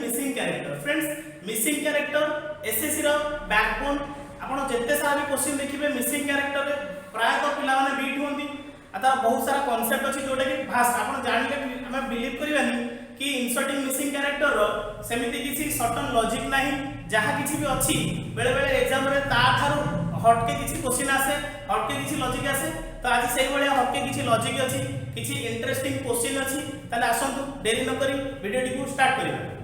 Missing character friends missing character SSC row backbone आपण जत्ते सारा भी क्वेश्चन देखिबे मिसिंग कैरेक्टर रे प्राय तो पिला माने बीट होंदी आता बहुत सारा कांसेप्ट अछि जोटा कि भास्ट आपण जानिले हम बिलीव करबानी कि इंसर्टिंग मिसिंग कैरेक्टर रो सेमिति किछि सर्टन लॉजिक नाही जहा किछि भी अछि बेले बेले एग्जाम रे ता थारु हटके किछि क्वेश्चन आसे हटके किछि लॉजिक आसे तो आज सेही भलिया हटके किछि लॉजिक अछि किछि इंटरेस्टिंग क्वेश्चन अछि ताले आसंतु देरी न करी वीडियो को स्टार्ट करिबा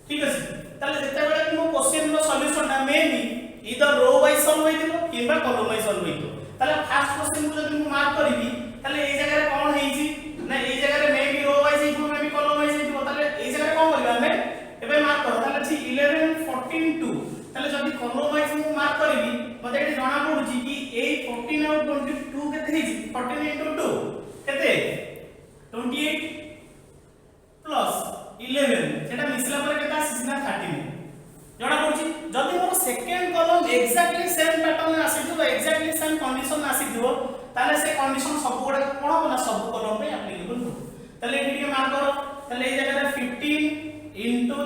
ठीक अछि ताले जते बेले कि मो क्वेश्चन रो सॉल्यूशन ता मे बी इधर रो वाइज सॉल्व होइतिबो किबा कॉलम वाइज सॉल्व होइतो ताले फर्स्ट क्वेश्चन को जदि मु मार्क करबी ताले ए जगह रे कोन हेइची ना ए जगह रे मे बी रो वाइज हेइतो मे बी कॉलम वाइज हेइतो ताले ए जगह रे कोन करबा हमें एबे मार्क कर ताले छी 11 14 2 ताले जदि कॉलम वाइज मु मार्क करबी मते एठी जाना पडुची कि ए 14 और 22 केते हेइची 14 2 केते 28 प्लस 11 सेटा मिसला पर केता आसीना 13 जणा पडुची जदि मोर second column exactly same pattern आसीथो एक्जेक्टली सेम कंडीशन आसीथो ताले से कंडीशन सब गोडे कोन होना सब कॉलम पे एप्लीकेबल हो ताले एठी के मार्क करो ताले ए जगह रे 15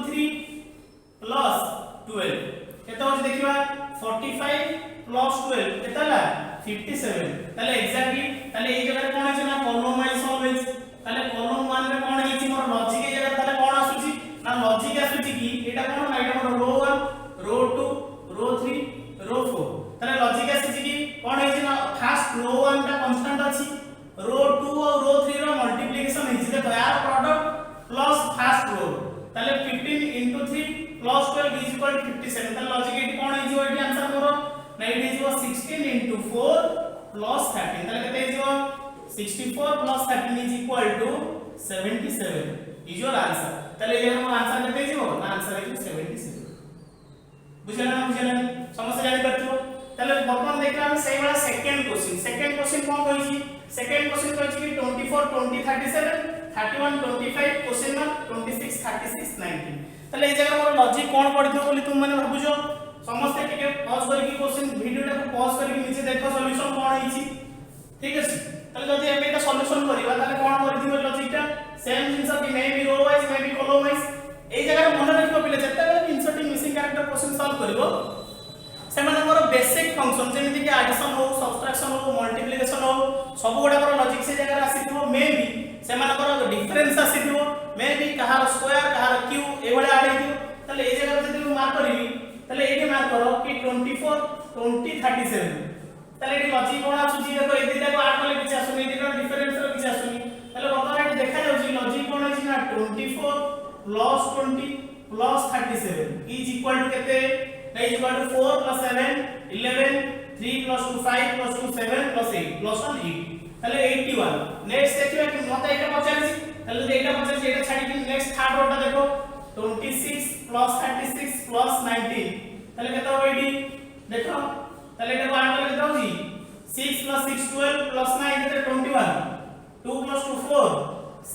3 प्लस 12 केता होची देखिबा 45 प्लस 12 केताला 57 ताले एक्जेक्टली ताले ए जगह रे कोन है ना कॉलम वाइज सॉल्व है ताले कॉलम 1 रे कोन है मोर लॉजिक ए जगह ताले कोन आसुची ना लॉजिक आसुची कि एटा कोन ना एटा मोर रो 1 रो 2 रो 3 रो 4 ताले लॉजिक आसुची कि कोन है ना फर्स्ट रो 1 टा कांस्टेंट अछि रो 2 और रो 3 रो मल्टीप्लिकेशन है देखो यार प्रोडक्ट प्लस फर्स्ट रो ताले 15 3 प्लस 12 इज इक्वल टू 57 ताले लॉजिक एटी कोन है जो एटी आंसर मोर ना एटी जो 16 4 प्लस 13 ताले केते जो 64 plus 13 is equal to 77 is your answer ताले ये हमर आंसर केते जिवो ना आंसर है 77 बुझला समस्या जानि परथिबो ताले वर्तमान देखला हम सेही वाला सेकंड क्वेश्चन कोन कहिछि सेकंड क्वेश्चन कहिछि कि 24 20 37 31 25 क्वेश्चन नंबर 26 36 19 ताले ए जगह मोर लॉजिक कोन पडिथो बोली तुम माने भाबुजो समस्त टिके पॉज करके क्वेश्चन वीडियो को पॉज करके नीचे देखो सॉल्यूशन कोन हिछि ठीक अछि ताले जदि एमे एटा सॉल्यूशन करिवा ताले कोन करथिबो लॉजिकटा सेम जिंस कि may be row wise may be column wise ए जगह रे मन रखिबो पिले जत्ते बेले inserting missing character question solve करिवो सेमानकर बेसिक फंक्शन जेमिति कि एडिशन हो सब्ट्रैक्शन हो मल्टीप्लिकेशन हो सब गोडा कर लॉजिक से जगह रे आसीथिबो मे बी सेमानकर डिफरेंस आसीथिबो मे बी कहार स्क्वायर कहार क्यू ए बळे आडी दियो ताले ए जगह जदि मार्क करबी ताले एठी मार्क करो कि 24 20 37 ताले एठी लॉजिक कोन आसुची देखो ए दिटा को आड करले किछ आसुनी ए दिटा डिफरेंस रो किछ आसुनी ताले बर्तमान एठी देखा जाउची लॉजिक कोन अछि ना 24 plus 20 plus 37 is equal to केते ना is equal to 4 plus 7 11 3 plus 2 5 plus 2 7 plus 8 plus 1 8 ताले 81 नेक्स्ट देखिबा कि मते एटा पचारछि ताले एटा पचारछि एटा छाडी कि नेक्स्ट थर्ड रोटा देखो 26 प्लस 36 प्लस 19 ताले केते हो एटी देखो ताले एटा को आड करले केते होची 6 plus 6 12 plus 9 केते 21 2 plus 2 4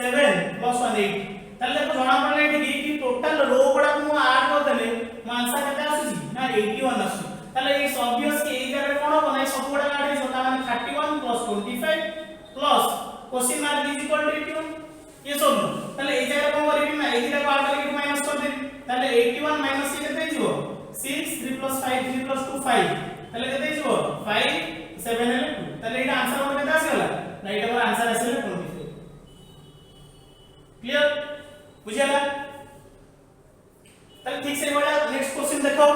7 plus 1 8 ताले देखो जणा पड़ले एठी कि टोटल रो गुडा को आड कर देले म आंसर केते आसुची ना 81 आसु ताले इट्स ऑब्वियस कि ए जगह कोन बनै सब गुडा आड हे जोता माने 31 plus 25 plus question mark is equal to 81 ये सब ताले ए जगह कोन करिबी ना ए दिटा को आड करके माइनस कर देबी ताले 81 माइनस केते हिजो 6 3 plus 5 3 plus 2 5 ताले केते हिजो 5 7 हेले 2 ताले एटा आंसर मोर केते आसीला ना एटा मोर आंसर आसीला 24 क्लियर बुझियाला ताले ठीक से बड़ा नेक्स्ट क्वेश्चन देखो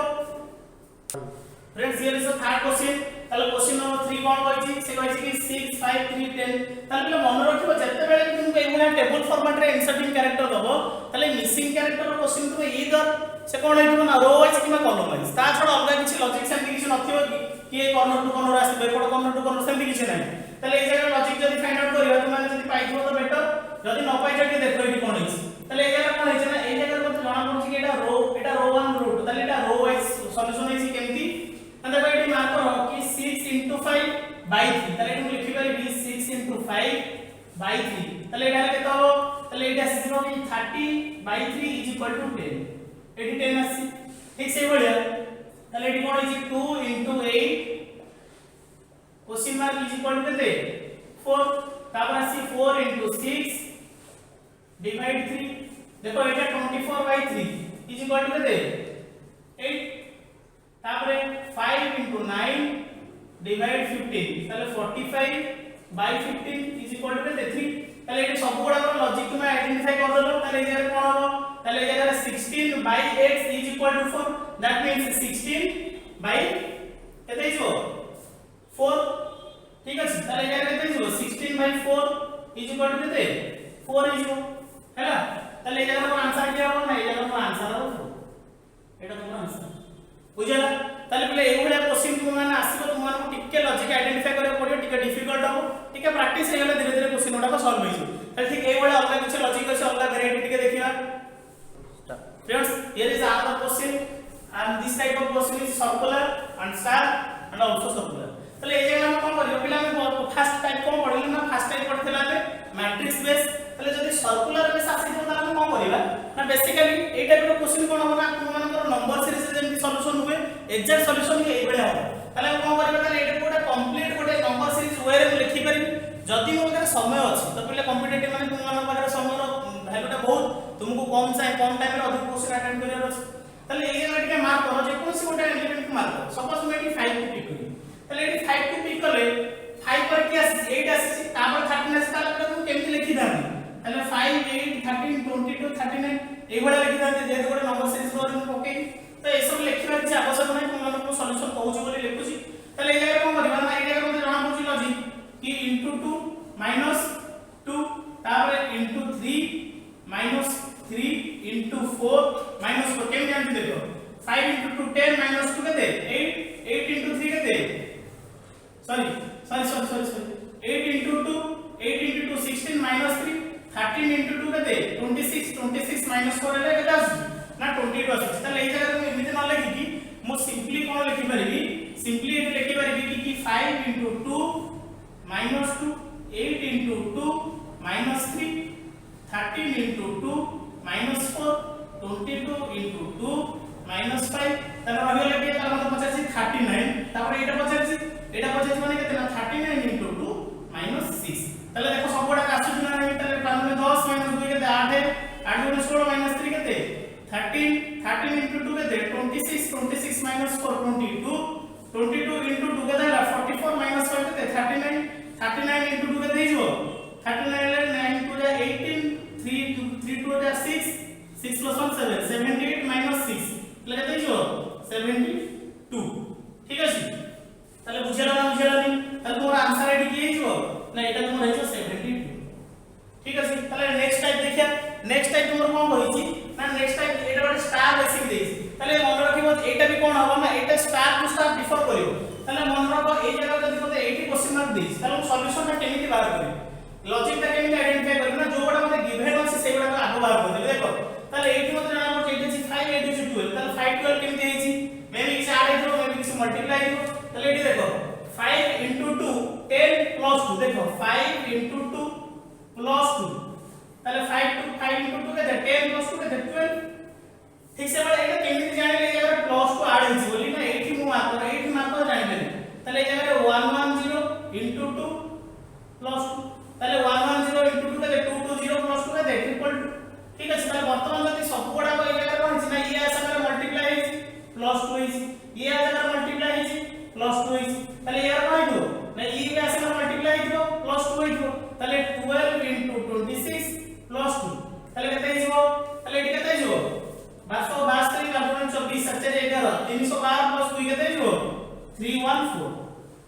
friends here is the third question তাহলে क्वेश्चन नंबर 3 কোন কইছি সে কইছি কি 6 5 3 10 তাহলে পিলা মনে রাখিবো যেতে বেলে তুমি এইগুলা টেবল ফরম্যাট রে ইনসার্টিং ক্যারেক্টার দবো তাহলে মিসিং ক্যারেক্টার র क्वेश्चन তুমি ইদর সে কোন হইতো না रो वाइज কিনা कॉलम वाइज তা ছড়া অলগা কিছু লজিক সেমতি কিছু নথিবো কি এই কর্নার টু কর্নার আসবে এপট কর্নার টু কর্নার সেমতি কিছু নাই তাহলে এই জায়গা লজিক যদি ফাইন্ড আউট করিবা তুমি যদি পাইছো তো বেটার যদি ন পাইছো কি দেখো এটি কোন হইছে তাহলে এই জায়গা কোন হইছে না এই জায়গার মধ্যে জানা পড়ছে কি এটা रो 1 रो 2 তাহলে এটা रो वाइज সলিউশন হইছে কেমতি মানে দেখো এটি মার্ক করো কি 6 * 5 বাই 3 তাহলে এটি লিখি পারি 6 * 5 বাই 3 তাহলে এটা কত হবে তাহলে এটা আসছে কি 30 বাই 3 = 10 এটি 10 আসছে ঠিক সেই বলিয়া তাহলে এটি কোন হইছে 2 * 8 क्वेश्चन मार्क केते 4 তারপর আসছে 4 * 6 ডিভাইড 3 দেখো এটা 24 বাই 3 কেতে 8 তারপরে 5 * 9 ডিভাইড 15 তাহলে 45 বাই 15 কেতে 3 তাহলে এটা সবগুড়া লজিক তুমি আইডেন্টিফাই করে দিলো তাহলে এই জায়গায় কোন হবে তাহলে এই জায়গায় 16 by x = 4 that means 16 by কেতে হইছো 4 ঠিক আছে তাহলে এই জায়গায় কেতে হইছো 16 বাই 4 কেতে 4 হইছো हैला তাহলে এই জায়গায় आंसर কি হবে না এই জায়গায় आंसर হবে এটা তোমার आंसर বুঝলা তাহলে বলে এইগুলা क्वेश्चन তুমি মানে আসিব তোমার টিকে লজিক আইডেন্টিফাই করে পড়িও টিকে ডিফিকাল্ট হবে টিকে প্র্যাকটিস হয়ে গেলে ধীরে ধীরে क्वेश्चन ওটাকে সলভ হইছো তাহলে ঠিক এইগুলা অলগা কিছু লজিক আছে অলগা ভ্যারাইটি টিকে দেখিবা friends here is another question and this type of question is circular and star and also circular তাহলে এই জায়গায় আমরা কোন করিব পিলা আমি ফার্স্ট টাইপ কোন পড়িলি না ফার্স্ট টাইপ পড়িছিলা তে ম্যাট্রিক্স বেস তাহলে যদি সার্কুলার বেস আসিব তাহলে আমি কোন করিবা না বেসিক্যালি এই টাইপের কোশ্চেন কোন হবে না তোমাদের নম্বর সিরিজ যেমনি সলিউশন हुए এক্সাক্ট সলিউশন হি এই বেলা হবে তাহলে কোন করিবা তাহলে এটা কোটা কমপ্লিট কোটা নম্বর সিরিজ ওয়ে রে লিখি পারি যদি ମୋ পাখে সময় আছে তো পিলা কম্পিটিটিভ মানে তোমাদের পাখে সময়ের ভ্যালুটা বহুত तुमको कम চাই কম টাইমে অধিক কোশ্চেন অ্যাটেন্ড করিবার আছে তাহলে এই জায়গা টিকে মার্ক করো যে কোনসি গোটা এলিমেন্ট মার্ক করো সপোজ আমি এটি 5 କୁ পিক করি তাহলে এটি 5 କୁ পিক করলে 5 पर কি আসছে 8 আসছে তারপর 13 আসছে তাহলে তুমি কেমনে লিখি দাও তাহলে 5 8 13 22 39 এইগুলা লিখি দাও যে গোটা নম্বর সিরিজ করে পকেই তো এসব লিখিবার কিছু আবশ্যক নাই তোমাদের সলিউশন কହୁଛି বলি লিখুছি তাহলে এই জায়গা কোন করিবা না এই জায়গা মধ্যে জানা পড়ছি লজিক কি * 2 - 2 তারপরে * 3 - 3 * 4 - 4 কেমনে জানতে দেখো 5 * 2 10 - 2 কেতে 8 8 * 3 কেতে सॉरी 8 * 2 8 * 2 16 - 3 13 * 2 কেতে 26 26 - 4 এলে কেতে আসছে না 22 আসছে তাহলে এই জায়গা তুমি এমনিতে না লিখি কি মো সিম্পলি কোন লিখি পারিবি সিম্পলি এটি লিখি পারিবি কি 5 * 2 - 2 8 * 2 - 3 13 * 2 - 4 22 * 2 - 5 তাহলে রহিলা কি তার মধ্যে পচাছি 39 তারপরে এটা পচাছি মানে কেতে না 39 * 2 - 6 তাহলে দেখো সবগুলা আসুছি না তাহলে 10 - 2 কেতে 8 8 * 16 - 3 কেতে 13 13 * 2 কেতে 26 26 - 4 22 22 * 2 কেতে 44 - 5 কেতে 39 39 * 2 কেতে হিজো 39 এর 9 * 2 = 18 3 2 = 6 6 + 1 7 78 - 6 তাহলে কত হিজো 72 ঠিক আছে তাহলে বুঝলা না তাহলে তোমার आंसर এটি কি হিজো না এটা তোমার হিজো 72 ঠিক আছে তাহলে নেক্সট টাইপ দেখিয়া নেক্সট টাইপ তোমার কোন কইছি না নেক্সট টাইপ এটা একটা স্টার বেসিক দেইছি তাহলে মনে রাখিবো এটা বি কোন হবে না এটা স্টার টু স্টার ডিফার করিব তাহলে মনে রাখো এই জায়গা যদি মতে 80 কোশ্চেন মার্ক দেইছি তাহলে সলিউশনটা কেমিতি বার করিব লজিকটা কেমিতি আইডেন্টিফাই করিব না যোটা মতে গিভেন আছে সেইগুলা আগে বার করে দেব দেখো তাহলে এইটি মতে জানা পড়ছে এটা আছে 5 8 is 12 তাহলে 5 12 কেমিতি হইছি মেবি কিছু আড হইতো মেবি কিছু মাল্টিপ্লাই হইতো তাহলে এটি দেখো 5 * 2 10 + 2 দেখো 5 * 2 + 2 তাহলে 5 * 2 কেতে 10 + 2 কেতে 12 ঠিক সে বলে এটা কেমিতি জানিলে এই জায়গা +2 আড হইছি বলি না এইটি মু মার্ক করে জানিলে তাহলে এই জায়গায় 110 * 2 + 2 তাহলে 110 * 2 কেতে 220 + 2 কেতে 222 ঠিক আছে তাহলে বর্তমান যদি সবগুড়া এই জায়গা কোনছি না ইয়া সাথে মাল্টিপ্লাই হইছি +2 হইছি ইয়া সাথে মাল্টিপ্লাই হইছি +2 হইছি তাহলে ইয়ার কত হইতো না ইয়া সাথে মাল্টিপ্লাই হইতো +2 হইতো তাহলে 12 * 26 + 2 তাহলে কত হইছো তাহলে এটি কত হইছো 522 * 24 7 11 312 + 2 কত হইছো 314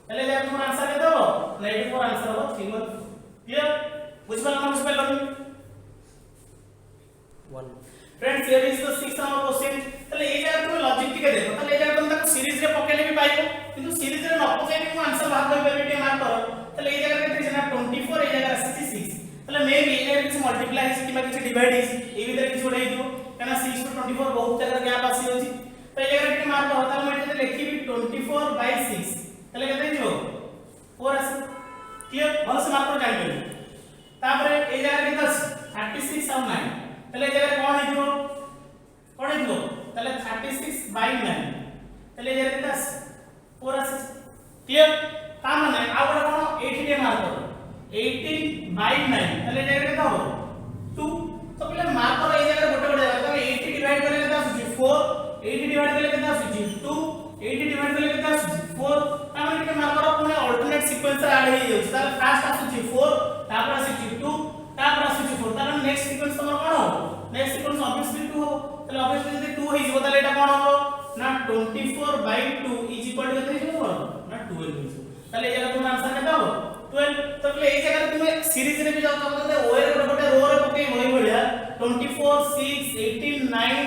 তাহলে এর তোমার आंसर কেতে হবে না এটি তোমার आंसर হবে 3 ক্লিয়ার বুঝপারলা না বুঝপারলা 1 friends here is the 6th number question তাহলে এই জায়গা তুমি লজিক টিকে দেখো তাহলে এই জায়গা তুমি তাকে সিরিজ রে পকেইলে भी পাইবো কিন্তু সিরিজ রে ন পকেইলে তুমি आंसर বাদ করে পারবে টি মার্ক করো তাহলে এই জায়গা কেতে না 24 এই জায়গা আসছে 6 তাহলে মেবি এই জায়গা কিছু মল্টিপ্লাই আছে কিংবা কিছু ডিভাইড আছে এই ভিতরে কিছু উড়াই দিও কারণ 6 টু 24 বহুত জায়গা গ্যাপ আসি होची তো এই জায়গা টি মার্ক করো তাহলে মই যদি লিখিবি 24/6 তাহলে কেতে দিও 4 আছে ক্লিয়ার ভালো সে মার্ক করে জানি তারপরে এই জায়গা কেতে আছে 36 আর 9 তাহলে এই জায়গা কোন হইতো তাহলে 36/9 তাহলে এই জায়গা কেতে আছে 4 আছে ক্লিয়ার তার মানে আর কোন 80 দিয়ে মার্ক করো 18/9 তাহলে এই জায়গা কেতে হবে 2 তো পিলা মার্ক করো এই জায়গা গোটে গোটে জায়গা তাহলে 80 ডিভাইড করলে কেতে আসছে 4 80 ডিভাইড করলে কেতে আসছে 2 80 ডিভাইড করলে কেতে আসছে 4 তাহলে টিকে মার্ক করো পুনে অল্টারনেট সিকোয়েন্স আড হই যাচ্ছে তাহলে ফার্স্ট আসছে 4 তারপর আসছে 2 তারপর আসছে 4 তাহলে নেক্সট সিকোয়েন্স তোমার কোন হবে নেক্সট সিকোয়েন্স অবভিয়াসলি 2 হবে তাহলে অবভিয়াসলি যদি 2 হই যাব তাহলে এটা কোন হবে না 24/2 ইজ ইকুয়াল টু কত হইব না 12 হইব তাহলে এই জায়গা তোমার आंसर কত হবে 12 তাহলে এই জায়গা তুমি সিরিজ রে भी যাও তাহলে ওয়ে রে গোটে রো রে পকেই হই বলিয়া 24 6 18 9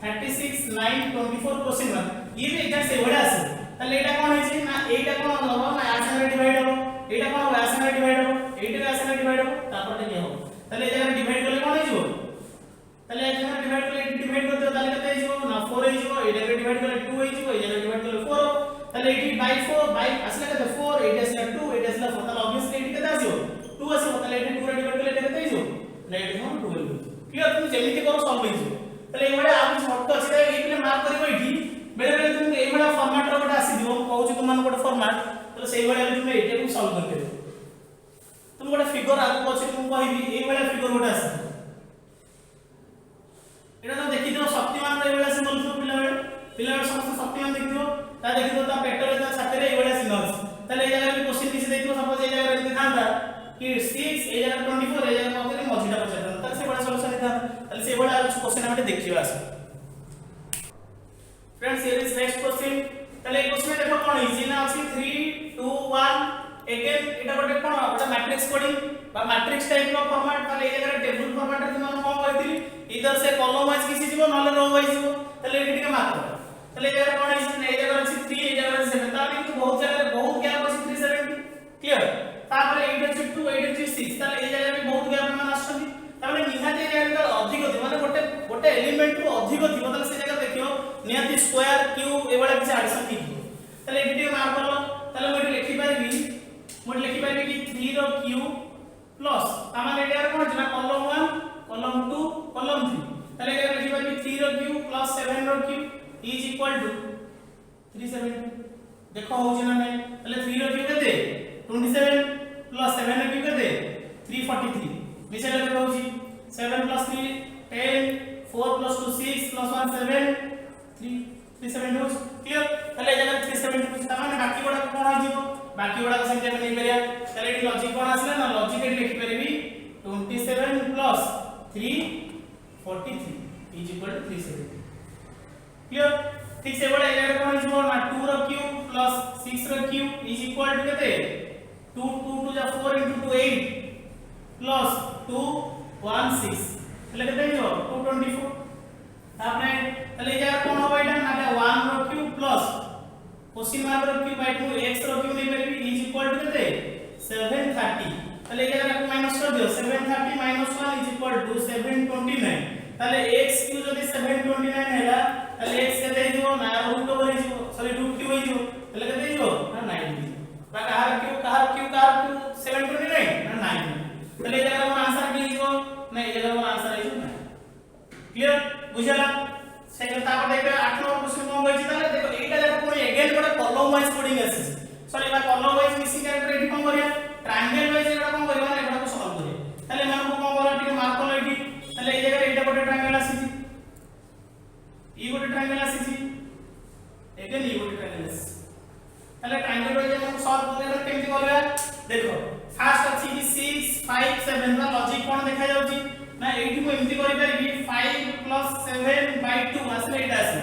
36 9 24 क्वेश्चन मार्क ये भी एग्जैक्ट से वडा আছে তাহলে এটা কোন হইছে না এইটা কোন হবে না এর সঙ্গে ডিভাইড হবে এটা কোন হবে এর সঙ্গে ডিভাইড হবে এইটা এর সঙ্গে ডিভাইড হবে তারপরে কি হবে তাহলে এই জায়গা ডিভাইড করলে কোন হইব তাহলে এই জায়গা ডিভাইড করলে এটি ডিভাইড করতে তাহলে কত হইব না 4 হইব এই জায়গা ডিভাইড করলে 2 হইব এই জায়গা ডিভাইড করলে 4 তাহলে 80/4 বাই আসলে কত 4 এটা আসলে 2 এটা আসলে 4 তাহলে অবভিয়াসলি এটি কত আসিব 2 আসিব তাহলে এটি 2 রে ডিভাইড করলে এটা কত হইব না এটি কোন 2 হইব ক্লিয়ার তুমি যেমিতি করো সলভ হইব তাহলে এইভাবে আর কিছু শর্ত আছে তাই এইগুলো মার্ক করিব এটি বেলে বেলে তুমি এইভাবে ফরম্যাট রে গোটা আসি দিব কହୁଛି তোমান গোটা ফরম্যাট তাহলে সেই ভଳି তুমি এটাକୁ সলভ করতে দিও তুমি গোটা ফিগর আগକୁ ଅଛି ମୁଁ କହିବି এই ভଳି ফিগর গোটা আসি এটা তো দেখি দিও শক্তিমান রে এই ভଳି আসি বলছো পিলাবে সমস্ত শক্তিমান দেখিও তা দেখিও তা পেটরে তা ছাতিরে এই ভଳି আসি নস তাহলে এই জায়গায় কোশ্চেন কিছু দেখিও সপোজ এই জায়গায় এমনি থান্তা कि 6 এই জায়গায় 24 এই জায়গায় মতে মঝিটা পছাতা তাহলে সেই ভଳି সলিউশন দিতা তাহলে সেই ভଳି আর কিছু কোশ্চেন আমরা দেখিবা আসি friends here is next question তাহলে এই কোশ্চেনে দেখো কোন ইজি না আছে 3 2 1 अगेन এটা গোটে কোন এটা ম্যাট্রিক্স কোডিং বা ম্যাট্রিক্স টাইপ অফ ফরম্যাট তাহলে এই জায়গায় টেবল ফরম্যাট রে তুমি কোন কইতিলি ইদার সে কলম ওয়াইজ কিছু দিব নলে রো ওয়াইজ দিব তাহলে এটি টিকে মার্ক করো তাহলে এই জায়গায় কোন ইজি না এই জায়গায় আছে 3 এই জায়গায় আছে 7 তাহলে কিন্তু বহুত জায়গায় বহুত গ্যাপ আছে 370 ক্লিয়ার তারপরে এইটা হচ্ছে 2 এইটা হচ্ছে 6 তাহলে এই জায়গায় বহুত গ্যাপ মান আসছে তাহলে নিহাতে এই জায়গাটা অধিক থিব মানে গোটে গোটে এলিমেন্ট রু অধিক থিব তাহলে সেই জায়গা দেখিও নিহাতি স্কয়ার কিউব এবারে কিছু এডিশন থিব তাহলে এটি মার্ক করলো তাহলে মই লিখি পারবি কি 3 র কিউব প্লাস তাহলে এটা কোন আছে না কলম 1 কলম 2 কলম 3 তাহলে এটা লিখি পারবি 3 র কিউব প্লাস 7 র কিউব ইজ ইকুয়াল টু 370 দেখো হউছে না নাই তাহলে 3 র কিউব কেতে 27 প্লাস 7 র কিউব কেতে 343 মিছালে কেতে হউছি 7 plus 3 10 4 plus 2 6 plus 1 7 370 হচ্ছে ক্লিয়ার তাহলে এই জায়গা 370 হচ্ছে তার মানে বাকি গুড়া কোন হই যাব বাকি গুড়া সেমতি আমি নেই পারিয়া তাহলে এটি লজিক কোন আসলে না লজিক এটি লিখি পারিবি 27 plus 343 is equal to 370 clear ठीक से बड़ा এই জায়গা কোন হই যাব না 2 র কিউব plus 6 র কিউব is equal to কেতে 2 2 2 যা 4 into 2 8 plus 2 1 6 তাহলে কত হইব 224 তারপরে তাহলে এই জায়গা কোন হবে এটা না 1 র কিউব প্লাস কোশ্চেন মার্ক র কিউব বাই 2 x র কিউব নেই পারবি ইজ ইকুয়াল টু কত 730 তাহলে এই জায়গা মাইনাস করে দিও 730 minus 1 is equal to 729 তাহলে x কিউব যদি 729 হেলা তাহলে x কত হইব না রুট ওভার হইব সরি রুট কিউব হইব তাহলে কত হইব না 9 বা কার কিউব 729 না 9 তাহলে এই জায়গা আমার आंसर কি হইব না এই জায়গা আমার आंसर হইব না ক্লিয়ার বুঝলা সেকেন্ড তারপর দেখবে 8 নম্বর কোশ্চেন কোন হইছে তাহলে দেখো এইটা দেখো পুরো এগেইন গোটা কলম ওয়াইজ কোডিং আছে সরি বা কলম ওয়াইজ মিসিং ক্যারেক্টার এটি কোন করিয়া ট্রায়াঙ্গেল ওয়াইজ এটা কোন করিবা না এটা সলভ করিয়া তাহলে মানুষ কোন বলা টিকে মার্ক করলো এটি তাহলে এই জায়গায় এটা গোটা ট্রায়াঙ্গেল আসিছি এই গোটা ট্রায়াঙ্গেল আসিছি এগেইন এই গোটা ট্রায়াঙ্গেল আসিছি তাহলে ট্রায়াঙ্গেল ওয়াইজ আমরা সলভ করলে কেমতি করবা দেখো ফার্স্ট আছে কি 6 5 7 ର লজিক কোন দেখা যাଉଛି না এইটি মু এমতি করি পারিবি 5 7/2 আসলে এটা আছে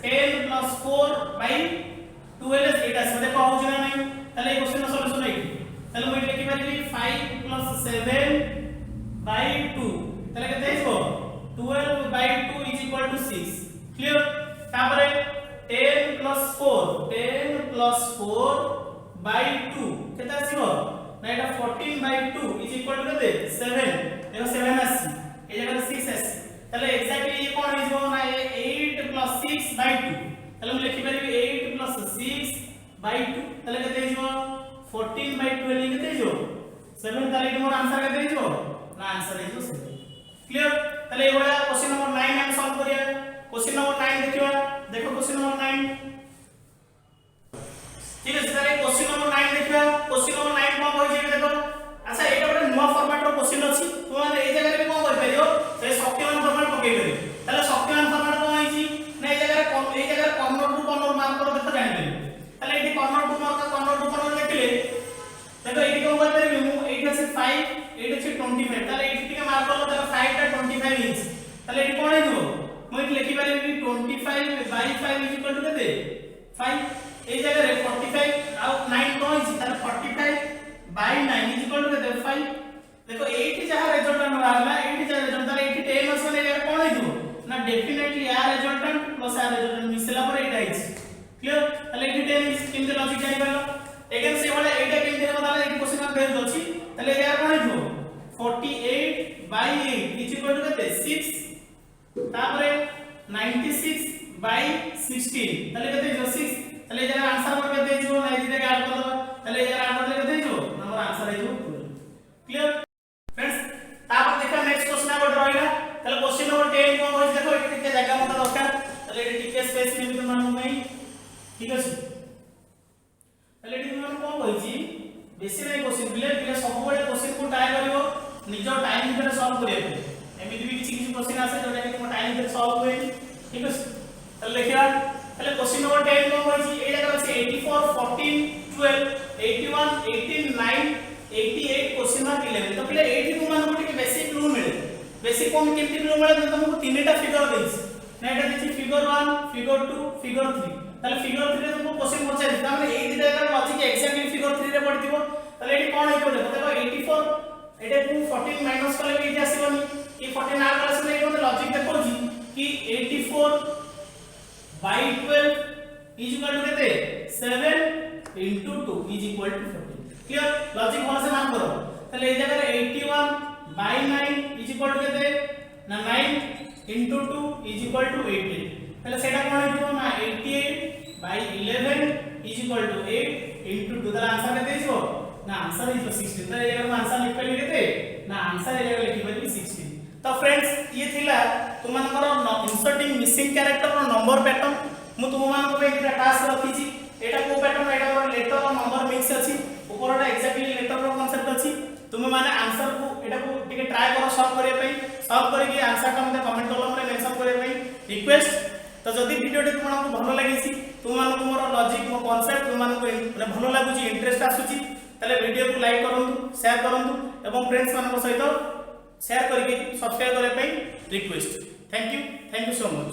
10 4/12 এটা আছে দেখো হଉଛି না নাই তাহলে এই কোশ্চেন সলিউশন এইটি তাহলে মই লিখি পারিবি 5 + 7/2 তাহলে কেতে হইব 12/2 = 6 क्लियर तापरे 10 + 4/2 केते आसीबो ना এটা 14/2 = केते 7 देखो 7 आसी ए जगह 6 आसी তাহলে एग्जैक्टली ये कोन हिजबो ना 8 + 6/2 তাহলে মই লিখি পারিবি 8 + 6/2 তাহলে কেতে হিজবো 14/2 এলি কেতে হিজবো 7 তাহলে এটি মোর आंसर केते हिजबो ना आंसर हिजबो 7 क्लियर তাহলে এই বড়া क्वेश्चन नंबर 9 हम सॉल्व करिया क्वेश्चन नंबर 9 देखियो देखो क्वेश्चन नंबर 9 ठीक है सर क्वेश्चन नंबर 9 देखियो क्वेश्चन नंबर 9 कोन होई जे देखो अच्छा एटा बडे नुवा फॉर्मेट रो क्वेश्चन अछि तुमाने ए जगह रे कोन कर परियो से शक्तिमान फॉर्मेट पके करी ताले शक्तिमान फॉर्मेट कोन होई छी ना ए जगह कॉर्नर टू कॉर्नर मार्क करो देखो जानि परियो ताले एटी कॉर्नर टू कॉर्नर देखिले देखो एटी कोन कर परिबी मु एटी अछि 5 एटी अछि 25 ताले एटी टिके मार्क करो देखो 5 टा 25 इंच ताले एटी कोन हेइबो মই লিখি পারিবি 25/5 ইকুয়াল টু কেতে 5 এই জায়গা রে 45 আর 9 কোন আছে তাহলে 45/9 ইকুয়াল টু কেতে 5 দেখো এইটি যাহা রেজাল্ট বাহারলা এইটি যাহা রেজাল্ট তাহলে এইটি 10 আছে মানে এর কোন হইতো না ডেফিনেটলি আর রেজাল্ট প্লাস আর রেজাল্ট মিশলা পরে এইটা আইছে ক্লিয়ার তাহলে এইটি 10 কেমতে লজিক জানি পারলো এগেন সে বলে এইটা কেমতে হবে তাহলে এই কোশ্চেন আর বের হচ্ছে তাহলে এর কোন হইতো 48/8 ইকুয়াল টু কেতে 6 তারপরে 96/16 তাহলে কত হইছো 6 তাহলে এই জায়গা आंसर কত হইছো না এই জায়গা অ্যাড করব তাহলে এই জায়গা অ্যাড করলে কত হইছো আমার आंसर হইছো ক্লিয়ার फ्रेंड्स তারপর দেখো নেক্সট কোশ্চেন আবার রইলা তাহলে কোশ্চেন নম্বর 10 কোন হইছে দেখো এটি টিকে জায়গা মতো দরকার তাহলে এটি টিকে স্পেস নেবি তো মানু নাই ঠিক আছে তাহলে এটি মানু কোন হইছি বেশি নাই কোশ্চেন দিলে ସବୁବେଳେ কোশ্চেন কো ট্রাই করিবো নিজ টাইম ভিতরে সলভ করিয়া एमिति भी किछि क्वेश्चन आसे जोटा कि तुम टाइम पे सॉल्व होई ठीक है ताले देखिया ताले क्वेश्चन नंबर 10 कोन होई ए जगह আছে 84 14 12 81 18 9 88 क्वेश्चन मार्क 11 तो पहले 82 मान को टिके बेसिक क्लू मिले बेसिक कोन केमति क्लू मिले तो तुमको तीनटा फिगर देइछ ना एटा दिछि फिगर 1 फिगर 2 फिगर 3 ताले फिगर 3 रे तुमको क्वेश्चन पचारि ता माने एई दिटा का लॉजिक एक्जेक्टली फिगर 3 रे पड़तिबो ताले एटी कोन हेतो देखो 84 एटा को 14 माइनस करले एटी आसीबनी ये 14 आर क्लास में मतलब लॉजिक देखो जी कि 84/12 इज इक्वल टू केते 7 * 2 is equal to 14 clear logic भल से मान करो ताले ए जगह 81/9 इज इक्वल टू केते ना 9 * 2 इज इक्वल टू 18 ताले सेटा कोन हितो ना 88/11 इज इक्वल टू 8 * 2 ताले आंसर केते हितो ना आंसर इज 16 ताले ए जगह आंसर लिख पली केते ना आंसर ए जगह लिखि पली 16 तो फ्रेंड्स ये थिला तुमनकर inserting missing character row number pattern मु तुममान को एक टास्क रखी छी एटा को पैटर्न एटा रो लेटर और नंबर मिक्स अछि ऊपरटा एक्जेक्टली लेटर रो कांसेप्ट अछि तुम माने आंसर को एटा को टिके ट्राई करो सॉल्व करे पई सॉल्व करे कि आंसर का मते कमेंट कॉलम रे मेंशन करे पई रिक्वेस्ट तो जदी वीडियो टे तुमन को भलो लागि छी तुमन को मोर लॉजिक मो कांसेप्ट तुमन को भलो लागु छी इंटरेस्ट आसु छी तले वीडियो को लाइक करंतु शेयर करंतु एवं फ्रेंड्स मान को सहित शेयर करके सब्सक्राइब करे पे request thank you so much.